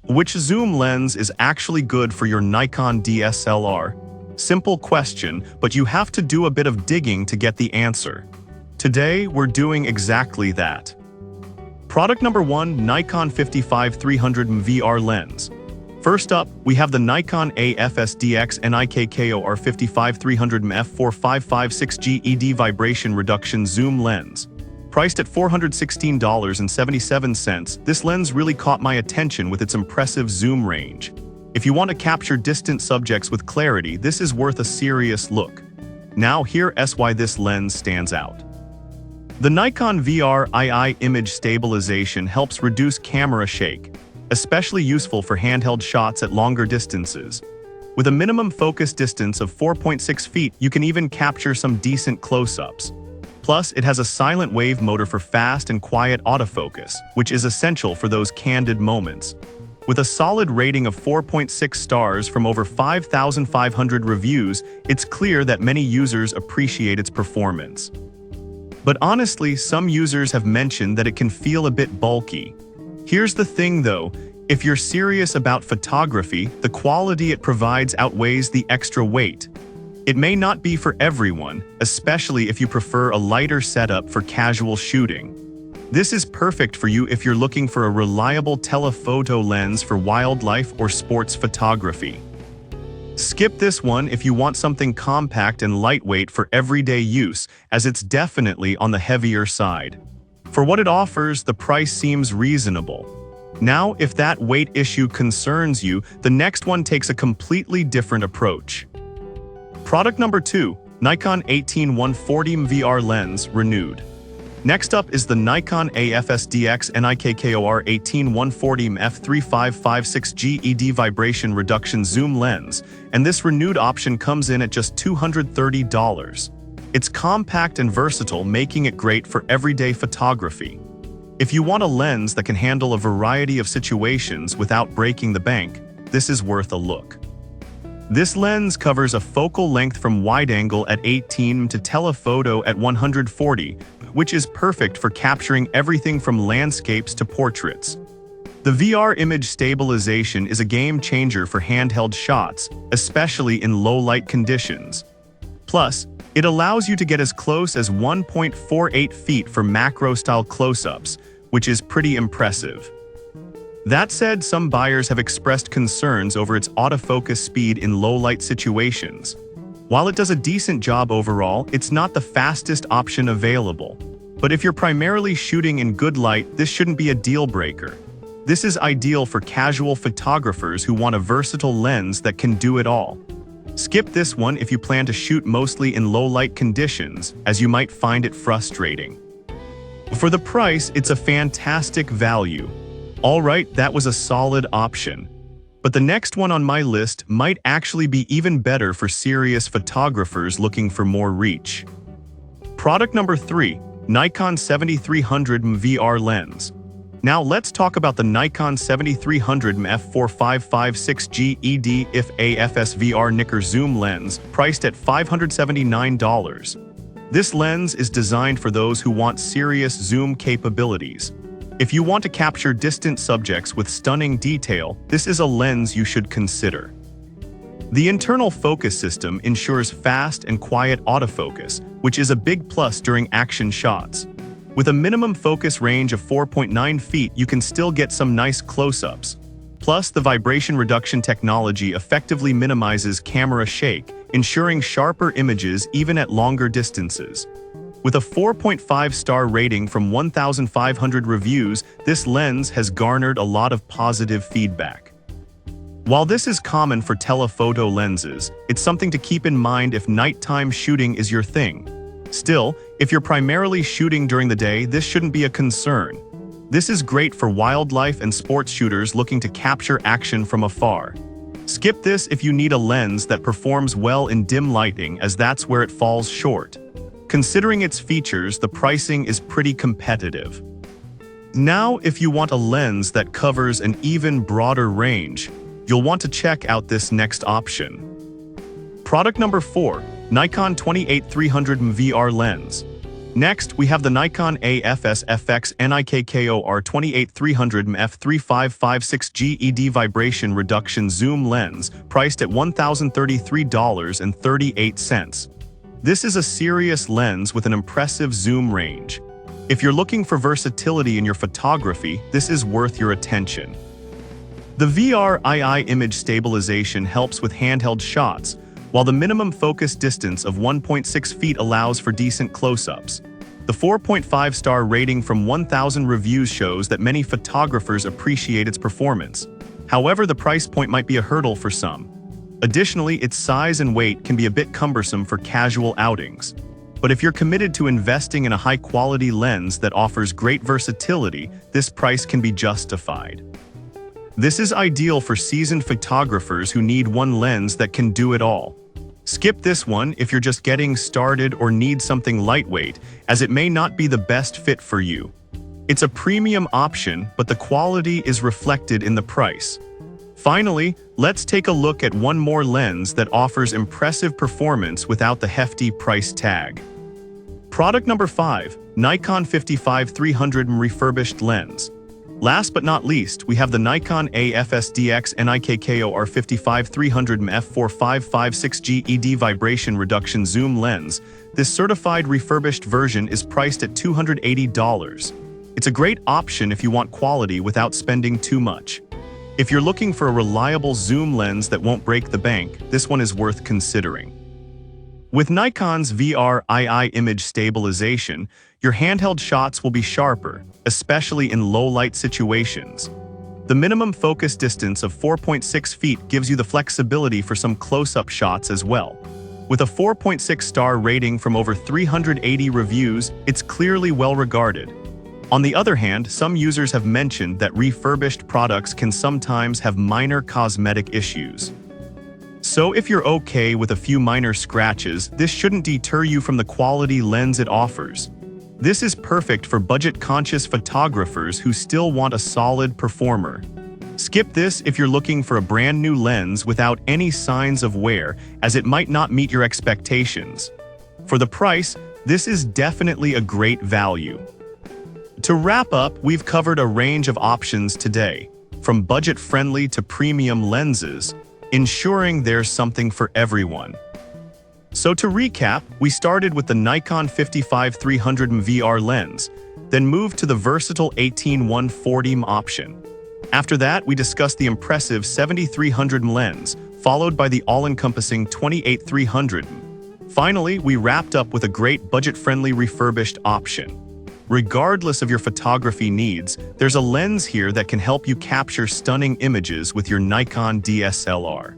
Which zoom lens is actually good for your Nikon DSLR? Simple question, but you have to do a bit of digging to get the answer. Today, we're doing exactly that. Product number 1, Nikon 55-300mm VR lens. First up, we have the Nikon AFS-DX NIKKOR 55-300mm f4.556G ED vibration reduction zoom lens. Priced at $416.77, this lens really caught my attention with its impressive zoom range. If you want to capture distant subjects with clarity, this is worth a serious look. Now here's why this lens stands out. The Nikon VR-II image stabilization helps reduce camera shake, especially useful for handheld shots at longer distances. With a minimum focus distance of 4.6 feet, you can even capture some decent close-ups. Plus, it has a silent wave motor for fast and quiet autofocus, which is essential for those candid moments. With a solid rating of 4.6 stars from over 5,500 reviews, it's clear that many users appreciate its performance. But honestly, some users have mentioned that it can feel a bit bulky. Here's the thing though, if you're serious about photography, the quality it provides outweighs the extra weight. It may not be for everyone, especially if you prefer a lighter setup for casual shooting. This is perfect for you if you're looking for a reliable telephoto lens for wildlife or sports photography. Skip this one if you want something compact and lightweight for everyday use, as it's definitely on the heavier side. For what it offers, the price seems reasonable. Now, if that weight issue concerns you, the next one takes a completely different approach. Product number 2, Nikon 18-140mm VR lens, renewed. Next up is the Nikon AFS-DX NIKKOR 18-140mm f3.556G ED vibration reduction zoom lens, and this renewed option comes in at just $230. It's compact and versatile, making it great for everyday photography. If you want a lens that can handle a variety of situations without breaking the bank, this is worth a look. This lens covers a focal length from wide-angle at 18mm to telephoto at 140, which is perfect for capturing everything from landscapes to portraits. The VR image stabilization is a game-changer for handheld shots, especially in low-light conditions. Plus, it allows you to get as close as 1.48 feet for macro-style close-ups, which is pretty impressive. That said, some buyers have expressed concerns over its autofocus speed in low-light situations. While it does a decent job overall, it's not the fastest option available. But if you're primarily shooting in good light, this shouldn't be a deal-breaker. This is ideal for casual photographers who want a versatile lens that can do it all. Skip this one if you plan to shoot mostly in low-light conditions, as you might find it frustrating. For the price, it's a fantastic value. Alright, that was a solid option. But the next one on my list might actually be even better for serious photographers looking for more reach. Product number 3, Nikon 7300mm VR lens. Now let's talk about the Nikon 7300mm f4.556G ED AFS VR Nikkor zoom lens, priced at $579. This lens is designed for those who want serious zoom capabilities. If you want to capture distant subjects with stunning detail, this is a lens you should consider. The internal focus system ensures fast and quiet autofocus, which is a big plus during action shots. With a minimum focus range of 4.9 feet, you can still get some nice close-ups. Plus, the vibration reduction technology effectively minimizes camera shake, ensuring sharper images even at longer distances. With a 4.5-star rating from 1,500 reviews, this lens has garnered a lot of positive feedback. While this is common for telephoto lenses, it's something to keep in mind if nighttime shooting is your thing. Still, if you're primarily shooting during the day, this shouldn't be a concern. This is great for wildlife and sports shooters looking to capture action from afar. Skip this if you need a lens that performs well in dim lighting, as that's where it falls short. Considering its features, the pricing is pretty competitive. Now, if you want a lens that covers an even broader range, you'll want to check out this next option. Product number 4, Nikon 28-300mm VR lens. Next, we have the Nikon AFS FX NIKKOR 28300 f/3556 GED vibration reduction zoom lens, priced at $1,033.38. This is a serious lens with an impressive zoom range. If you're looking for versatility in your photography, this is worth your attention. The VRII image stabilization helps with handheld shots, while the minimum focus distance of 1.6 feet allows for decent close-ups. The 4.5-star rating from 1,000 reviews shows that many photographers appreciate its performance. However, the price point might be a hurdle for some. Additionally, its size and weight can be a bit cumbersome for casual outings. But if you're committed to investing in a high-quality lens that offers great versatility, this price can be justified. This is ideal for seasoned photographers who need one lens that can do it all. Skip this one if you're just getting started or need something lightweight, as it may not be the best fit for you. It's a premium option, but the quality is reflected in the price. Finally, let's take a look at one more lens that offers impressive performance without the hefty price tag. Product number 5, Nikon 55-300 refurbished lens. Last but not least, we have the Nikon AFS-DX NIKKOR 55-300 f/4556 GED vibration reduction zoom lens. This certified refurbished version is priced at $280. It's a great option if you want quality without spending too much. If you're looking for a reliable zoom lens that won't break the bank, this one is worth considering. With Nikon's VRII image stabilization, your handheld shots will be sharper, especially in low-light situations. The minimum focus distance of 4.6 feet gives you the flexibility for some close-up shots as well. With a 4.6-star rating from over 380 reviews, it's clearly well-regarded. On the other hand, some users have mentioned that refurbished products can sometimes have minor cosmetic issues. So if you're okay with a few minor scratches, this shouldn't deter you from the quality lens it offers. This is perfect for budget-conscious photographers who still want a solid performer. Skip this if you're looking for a brand new lens without any signs of wear, as it might not meet your expectations. For the price, this is definitely a great value. To wrap up, we've covered a range of options today, from budget-friendly to premium lenses, ensuring there's something for everyone. So to recap, we started with the Nikon 55-300 VR lens, then moved to the versatile 18-140 option. After that, we discussed the impressive 70-300 lens, followed by the all-encompassing 28-300. Finally, we wrapped up with a great budget-friendly refurbished option. Regardless of your photography needs, there's a lens here that can help you capture stunning images with your Nikon DSLR.